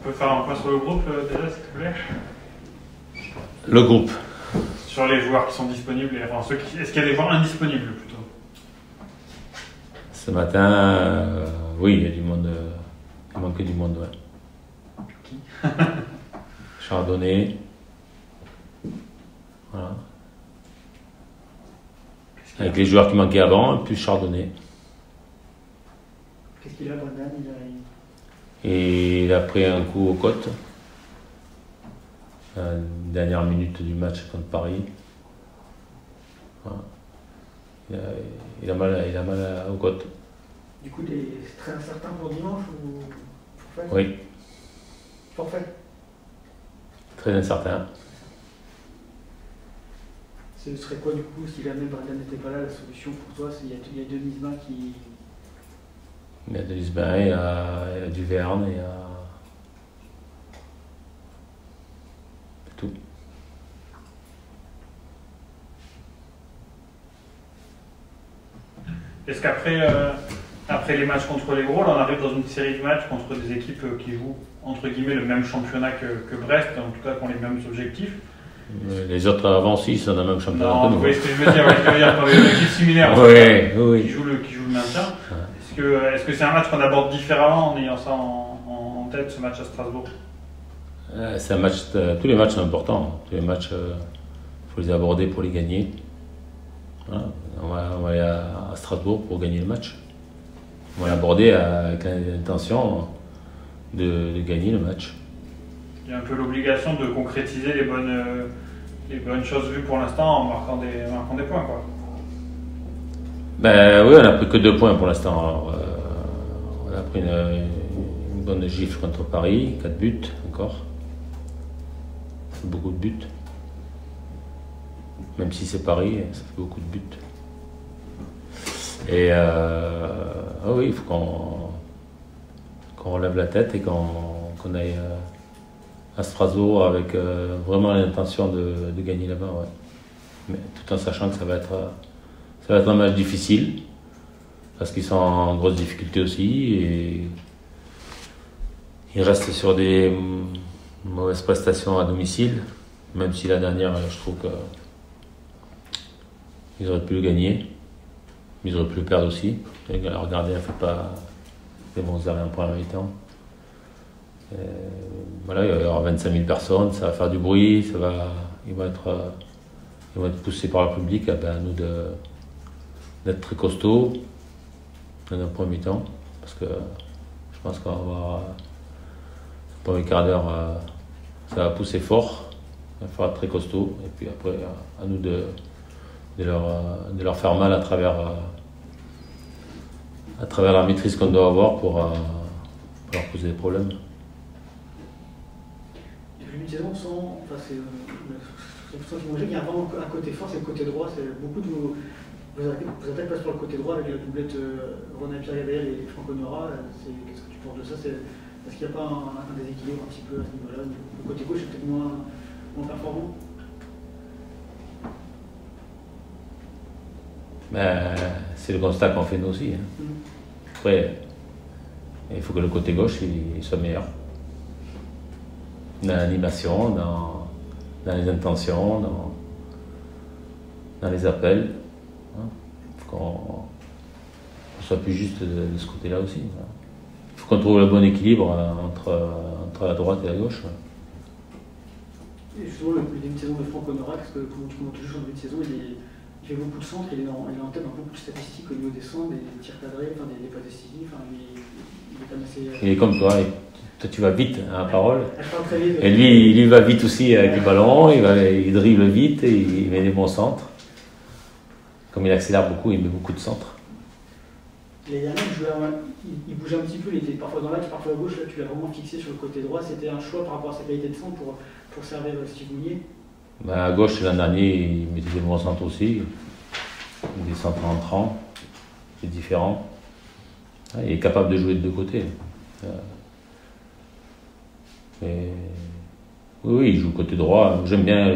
peut faire un point sur le groupe déjà, s'il te plaît? Le groupe. Sur les joueurs qui sont disponibles, enfin est-ce qu'il y a des joueurs indisponibles plutôt? Ce matin, oui, il y a du monde. Il manquait du monde, ouais. Qui? Chardonnay. Voilà. Avec les joueurs qui manquaient avant, plus Chardonnay. Qu'est-ce qu'il a, Brendan? Et il a pris un coup aux côtes. Dernière minute du match contre Paris. Voilà. Il a mal aux côtes. Du coup, c'est très incertain pour dimanche ou forfait? Oui. Forfait? Très incertain. Ce serait quoi du coup, si jamais Brendan n'était pas là, la solution pour toi? Il y a Denisma qui... Il y a Denisma, il y a Duverne, il y a... tout. Est-ce qu'après après les matchs contre les gros, là, on arrive dans une série de matchs contre des équipes qui jouent entre guillemets le même championnat que Brest, en tout cas qui ont les mêmes objectifs? Les autres avant aussi sont dans le même championnat. Non, vous voyez ce que je veux dire, quand il y a une équipe similaire oui. qui joue le maintien. Ouais. Est-ce que c'est un match qu'on aborde différemment en ayant ça en tête, ce match à Strasbourg? C'est un match, tous les matchs sont importants. Tous les matchs, faut les aborder pour les gagner. Voilà. On va aller à Strasbourg pour gagner le match. On va l'aborder avec l'intention de gagner le match. Il y a un peu l'obligation de concrétiser les bonnes choses vues pour l'instant en marquant des points, quoi. Ben oui, on n'a pris que 2 points pour l'instant. Alors, on a pris une bonne gifle contre Paris, 4 buts encore. C'est beaucoup de buts. Même si c'est Paris, ça fait beaucoup de buts. Et oui, il faut qu'on relève la tête et qu'on aille à Strasbourg avec vraiment l'intention de gagner là-bas. Ouais. Mais tout en sachant que ça va être un match difficile, parce qu'ils sont en grosse difficulté aussi. Et ils restent sur des mauvaises prestations à domicile, même si la dernière, je trouve qu'ils auraient pu le gagner. Ils auraient pu le perdre aussi. Leur gardien ne fait pas des bons arrêts en première mi-temps. Voilà, il va y avoir 25 000 personnes, ça va faire du bruit, ils vont être poussés par le public. À nous d'être très costauds dans un premier temps, parce que je pense qu'on va avoir le premier quart d'heure, ça va pousser fort, il va falloir être très costaud, et puis après à nous de leur faire mal à travers la maîtrise qu'on doit avoir pour leur poser des problèmes. Depuis une saison, il y a vraiment un côté fort, c'est le côté droit. C'est beaucoup de vos attaques passent par le côté droit avec la doublette Pierre-Gabriel et Franco Nora. Qu'est-ce que tu penses de ça? Est-ce qu'il n'y a pas un déséquilibre un petit peu à ce niveau-là? Le côté gauche est peut-être moins performant? C'est le constat qu'on fait nous aussi. Hein. Après, il faut que le côté gauche il soit meilleur. Dans l'animation, dans les intentions, dans les appels. Il faut qu'on soit plus juste de ce côté-là aussi. Il faut qu'on trouve le bon équilibre entre la droite et la gauche. Et justement, le début de saison de Franco Nora, comment tu joues en début de saison, il fait beaucoup de centres, il est en tête dans beaucoup de statistiques au niveau des centres, des tirs cadrés, des passes décisives. Il est quand même assez... Il est comme toi, toi tu vas vite à la parole. Très vite, et lui, il va vite aussi avec le ballon, il dribble vite et il met des bons centres. Comme il accélère beaucoup, il met beaucoup de centres. Les derniers, il bougeait un petit peu, il était parfois dans l'axe, parfois à gauche, là tu l'as vraiment fixé sur le côté droit. C'était un choix par rapport à sa qualité de centre pour servir Steve Mounier? À gauche, l'an dernier, il mettait des bons centres aussi. Des centres entrants, c'est différent. Il est capable de jouer de deux côtés. Mais oui, il joue côté droit. J'aime bien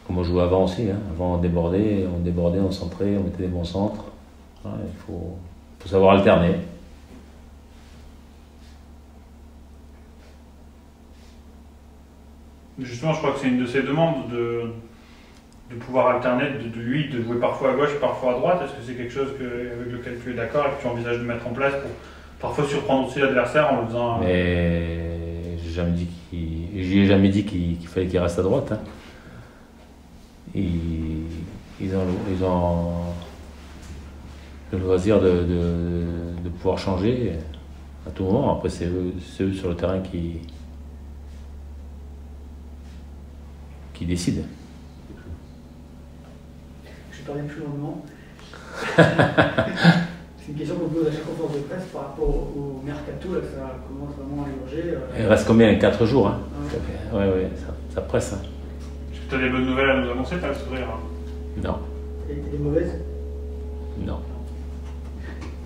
comme on jouait avant aussi. Hein. Avant, on débordait, on centrait, on mettait des bons centres. Il faut savoir alterner. Justement, je crois que c'est une de ses demandes de pouvoir alterner, de lui, de jouer parfois à gauche, parfois à droite. Est-ce que c'est quelque chose avec lequel tu es d'accord et que tu envisages de mettre en place pour parfois surprendre aussi l'adversaire en le faisant. Mais j'y ai jamais dit qu'il fallait qu'il reste à droite. Hein. Ils ont le loisir de pouvoir changer à tout moment. Après, c'est eux sur le terrain qui décident. Je vais parler plus longuement. C'est une question qu'on pose à chaque conférence de presse par rapport au mercato, là, ça commence vraiment à urger. Il reste combien? 4 jours hein. Ouais. Ça presse. Hein. Est-ce que tu as des bonnes nouvelles à nous annoncer? Tu as le sourire hein. Non. Et des mauvaises? Non.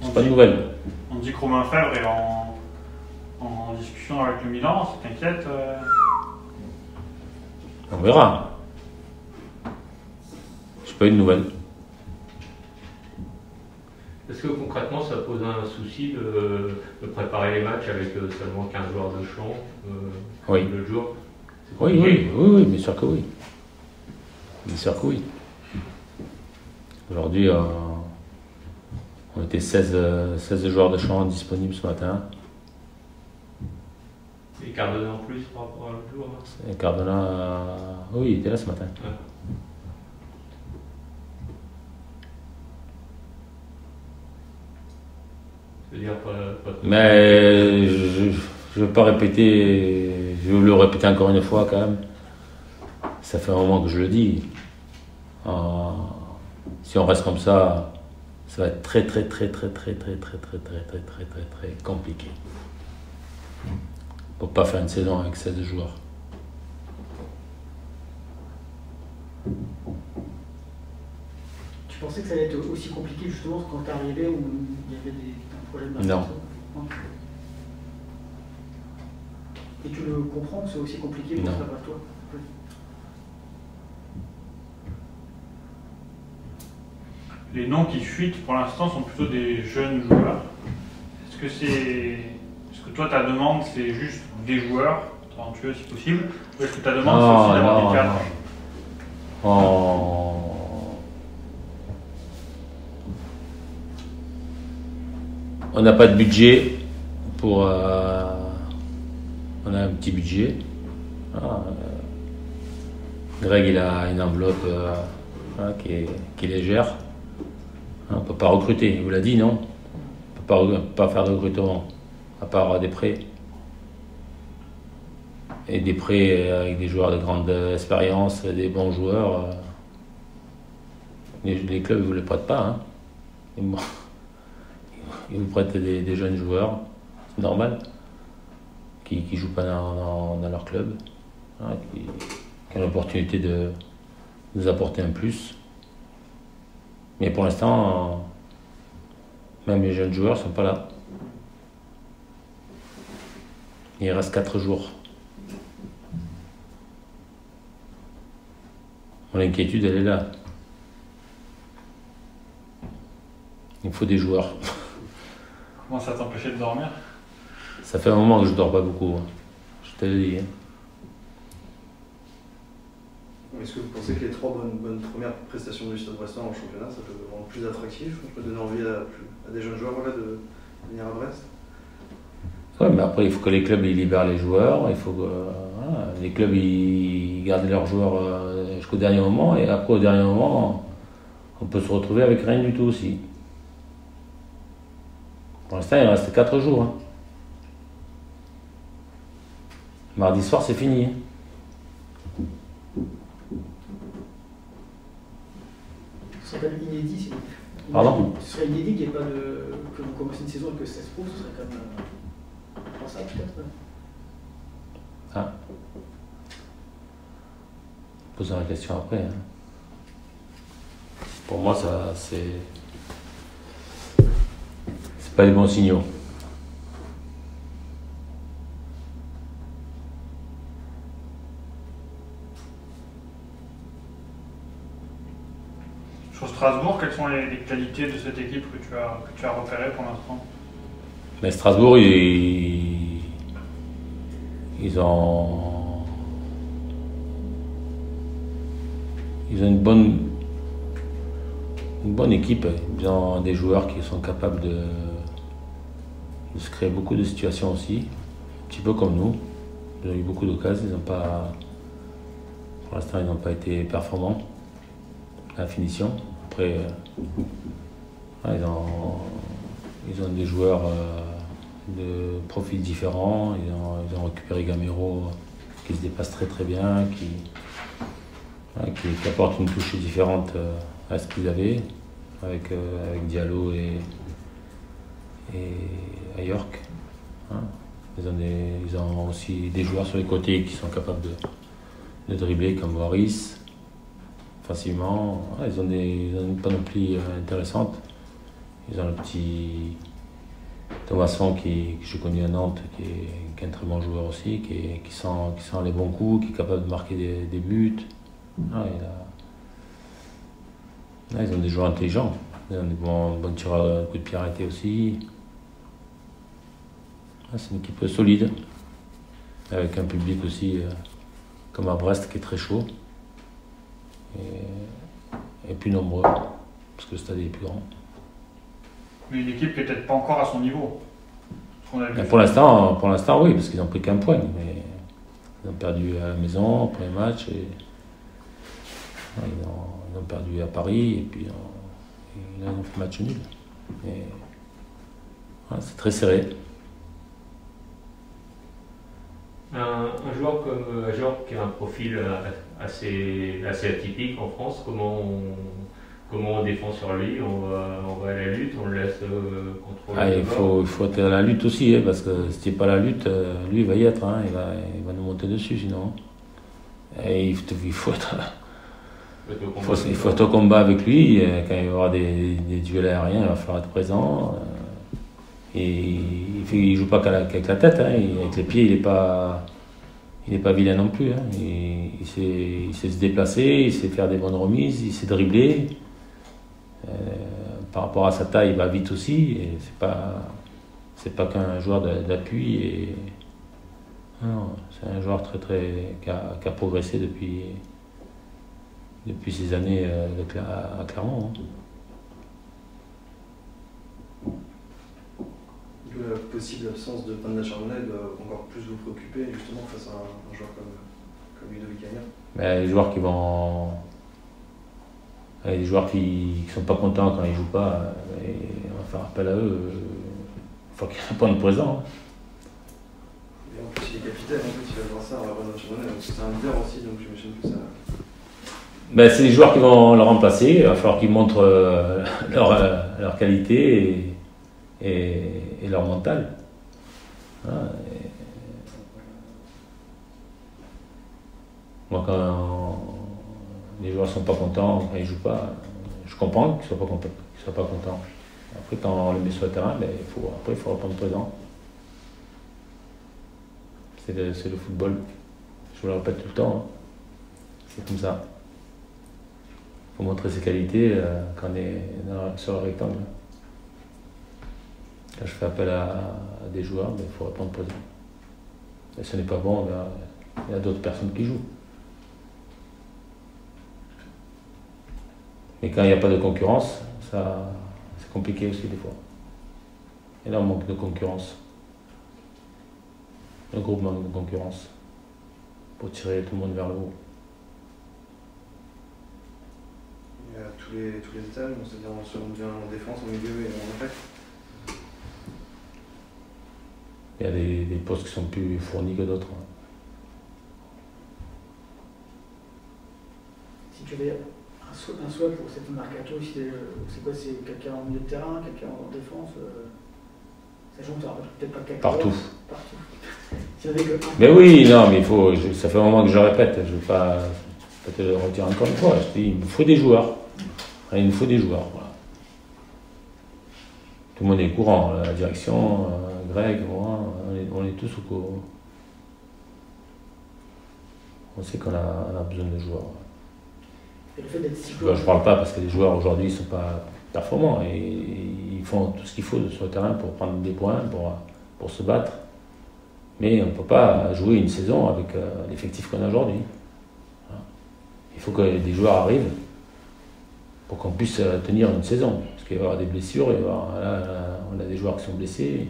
C'est pas de nouvelles. On dit que Romain Fèvre est en discussion avec le Milan, ça t'inquiète On verra. J'ai pas eu de nouvelles. Est-ce que concrètement ça pose un souci de préparer les matchs avec seulement 15 joueurs de champ oui. Le jour? Oui, bien sûr que oui. Bien sûr que oui. Aujourd'hui, on était 16 joueurs de champ disponibles ce matin. Et Cardona en plus par rapport à l'autre jour Et Cardona, oui, il était là ce matin. Ouais. Mais je ne veux pas répéter, je vais le répéter encore une fois quand même. Ça fait un moment que je le dis. Si on reste comme ça va être très compliqué. Pour pas faire une saison avec 16 joueurs. Tu pensais que ça allait être aussi compliqué justement quand tu es arrivé où il y avait un problème Non. Et tu le comprends que c'est aussi compliqué pour ça pour toi? Les noms qui fuitent pour l'instant sont plutôt des jeunes joueurs. Est-ce que toi ta demande c'est juste des joueurs talentueux si possible, ou est-ce que ta demande c'est aussi d'avoir des cadres? On n'a pas de budget pour. On a un petit budget. Greg il a une enveloppe qui est légère. On ne peut pas recruter, il vous l'a dit, non? On ne peut pas faire de recrutement, à part des prêts. Et des prêts avec des joueurs de grande expérience, des bons joueurs. Les clubs ne vous les prêtent pas. Hein. Ils vous prêtent des jeunes joueurs, c'est normal, qui ne jouent pas dans leur club, qui ont l'opportunité de nous apporter un plus. Mais pour l'instant, même les jeunes joueurs ne sont pas là. Il reste 4 jours. Mon inquiétude, elle est là. Il faut des joueurs. Comment ça t'empêchait de dormir? Ça fait un moment que je ne dors pas beaucoup. Je te le dis. Est-ce que vous pensez que les 3 bonnes premières prestations du Stade Brestois en championnat, ça peut le rendre plus attractif, ça peut donner envie à des jeunes joueurs de venir à Brest? Oui, mais après, il faut que les clubs ils libèrent les joueurs, il faut que les clubs ils gardent leurs joueurs jusqu'au dernier moment, et après, au dernier moment, on peut se retrouver avec rien du tout aussi. Pour l'instant, il reste 4 jours. Hein. Mardi soir, c'est fini. Ce serait quand même inédit. Pardon? Ce serait inédit qu'il n'y ait pas que vous commencez une saison et que 16 pros, ce serait quand même pensable peut-être. Ah. Posons la question après. Hein. Pour moi, ça, c'est pas les bons signaux. Sur Strasbourg, quelles sont les qualités de cette équipe que tu as repérées pour l'instant? Mais Strasbourg, ils ont ils ont une bonne équipe. Ils ont des joueurs qui sont capables de se créer beaucoup de situations aussi, un petit peu comme nous. Ils ont eu beaucoup d'occasions, pour l'instant ils n'ont pas été performants à la finition. Après, ils ont des joueurs de profils différents. Ils ont récupéré Gamero qui se dépasse très très bien, qui apporte une touche différente à ce qu'ils avaient avec Diallo et à York. Ils ont aussi des joueurs sur les côtés qui sont capables de dribbler comme Waris facilement. Ils ont une panoplie intéressante. Ils ont le petit Thomasson que j'ai connu à Nantes, qui est un très bon joueur aussi, qui sent les bons coups, qui est capable de marquer des buts. Ils ont des joueurs intelligents. Ils ont des bons tireurs de coups de pied arrêtés aussi. C'est une équipe solide, avec un public aussi comme à Brest qui est très chaud et plus nombreux, parce que le stade est plus grand. Mais une équipe qui n'est peut-être pas encore à son niveau. Pour l'instant, oui, parce qu'ils n'ont pris qu'un point. Mais ils ont perdu à la maison, au premier match, et ils ont perdu à Paris, et puis ils ont fait match nul. C'est très serré. Un joueur comme Ajorc qui a un profil assez atypique en France, comment on défend sur lui? On va à la lutte, on le laisse contrôler? Il faut être à la lutte aussi, parce que si tu n'es pas à la lutte, lui il va y être, il va nous monter dessus sinon. Et il faut être au combat avec lui. Quand il va y avoir des duels aériens, il va falloir être présent. Et il joue pas qu'avec la tête, avec les pieds il n'est pas vilain non plus. Il sait se déplacer, il sait faire des bonnes remises, il sait dribbler. Par rapport à sa taille, il va vite aussi. Et c'est pas qu'un joueur d'appui. C'est un joueur qui a progressé depuis ces années à Clermont. La possible absence de Panda Charbonnet doit encore plus vous préoccuper justement face à un joueur comme Ludovic Agnard. Les joueurs qui sont pas contents quand ils jouent pas, et on va faire appel à eux. Il faut qu'ils répondent présent. Et en plus il est capitaine, il va voir ça à Panda Charbonnet, donc c'est un leader aussi, donc j'imagine que ça. C'est les joueurs qui vont le remplacer. Il va falloir qu'ils montrent leur qualité et leur mental. Moi, quand les joueurs ne sont pas contents, quand ils ne jouent pas, je comprends qu'ils ne soient pas contents. Après, quand on les met sur le terrain, il faut répondre présent. C'est le football. Je vous le répète tout le temps. C'est comme ça. Il faut montrer ses qualités quand on est sur le rectangle. Quand je fais appel à des joueurs, il faut répondre présent. Et ce n'est pas bon, il y a d'autres personnes qui jouent. Mais quand il n'y a pas de concurrence, c'est compliqué aussi des fois. Et là, on manque de concurrence. Le groupe manque de concurrence pour tirer tout le monde vers le haut. Il y a tous les états, c'est-à-dire en défense, en milieu et en attaque. Il y a des postes qui sont plus fournis que d'autres. Si tu avais un souhait pour cette mercato, c'est quoi? C'est quelqu'un en milieu de terrain, quelqu'un en défense? Sachant que tu n'auras peut-être pas quelqu'un. Partout. Mais oui, non, mais ça fait un moment que je répète, je ne vais pas te le redire encore une fois. Je dis, il me faut des joueurs. Il me faut des joueurs. Voilà. Tout le monde est au courant, la direction, Greg, moi, on est tous au courant. On sait qu'on a besoin de joueurs. Et le fait d'être si je ne parle pas parce que les joueurs aujourd'hui ne sont pas performants et ils font tout ce qu'il faut sur le terrain pour prendre des points, pour se battre. Mais on ne peut pas jouer une saison avec l'effectif qu'on a aujourd'hui. Il faut que des joueurs arrivent pour qu'on puisse tenir une saison. Parce qu'il va y avoir des blessures, là, on a des joueurs qui sont blessés,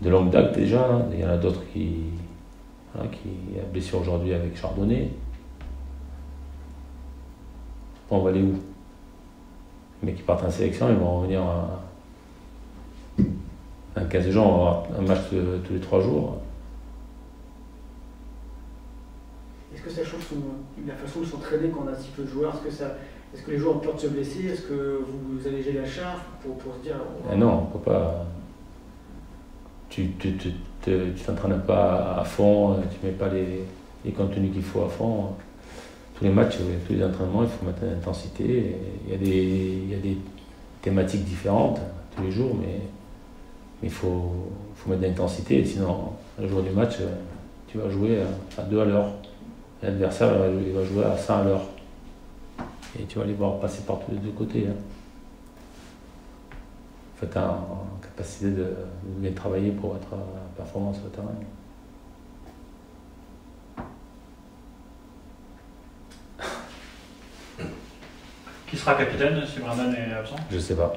de longue date déjà. Il y en a d'autres qui a blessure aujourd'hui avec Chardonnay. On va aller où? Les mecs qui partent en sélection, ils vont revenir en 15 jours, on va avoir un match tous les 3 jours. Est-ce que ça change la façon de s'entraîner quand on a si peu de joueurs? Est-ce que les joueurs ont peur de se blesser? Est-ce que vous allégez la charge pour se dire... Non, on ne peut pas. Tu t'entraînes pas à fond, tu ne mets pas les contenus qu'il faut à fond. Tous les matchs, tous les entraînements, il faut mettre de l'intensité. Il y a des thématiques différentes tous les jours, mais il faut mettre de l'intensité. Sinon, le jour du match, tu vas jouer à 2 à l'heure. L'adversaire il va jouer à 100 à l'heure. Et tu vas les voir passer par tous les 2 côtés. Il faut être en capacité de bien travailler pour être performant sur le terrain. Qui sera capitaine si Brandon est absent? Je sais pas.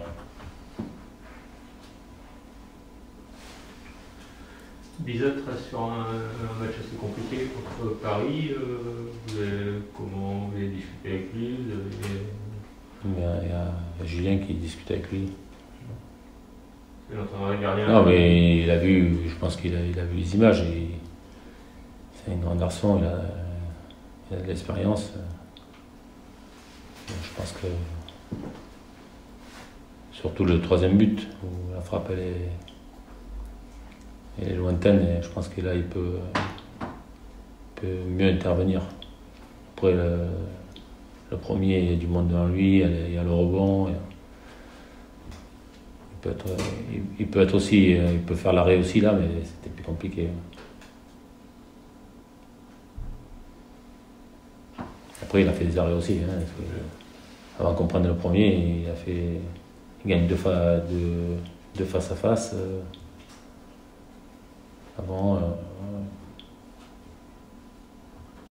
Bizot reste sur un match assez compliqué contre Paris. Comment vous avez discuté avec lui? Il y a Julien qui discute avec lui. C'est l'entraîneur gardien. Non, mais il a vu, je pense qu'il a vu les images. C'est un grand garçon, il a de l'expérience. Je pense que surtout le 3e but où la frappe elle est lointaine, et je pense que là il peut mieux intervenir. Après le premier, il y a du monde devant lui, il y a le rebond. Il peut être aussi, il peut faire l'arrêt aussi là, mais c'était plus compliqué. Après il a fait des arrêts aussi. Avant qu'on prenne le premier, il gagne 2 face à face. Avant,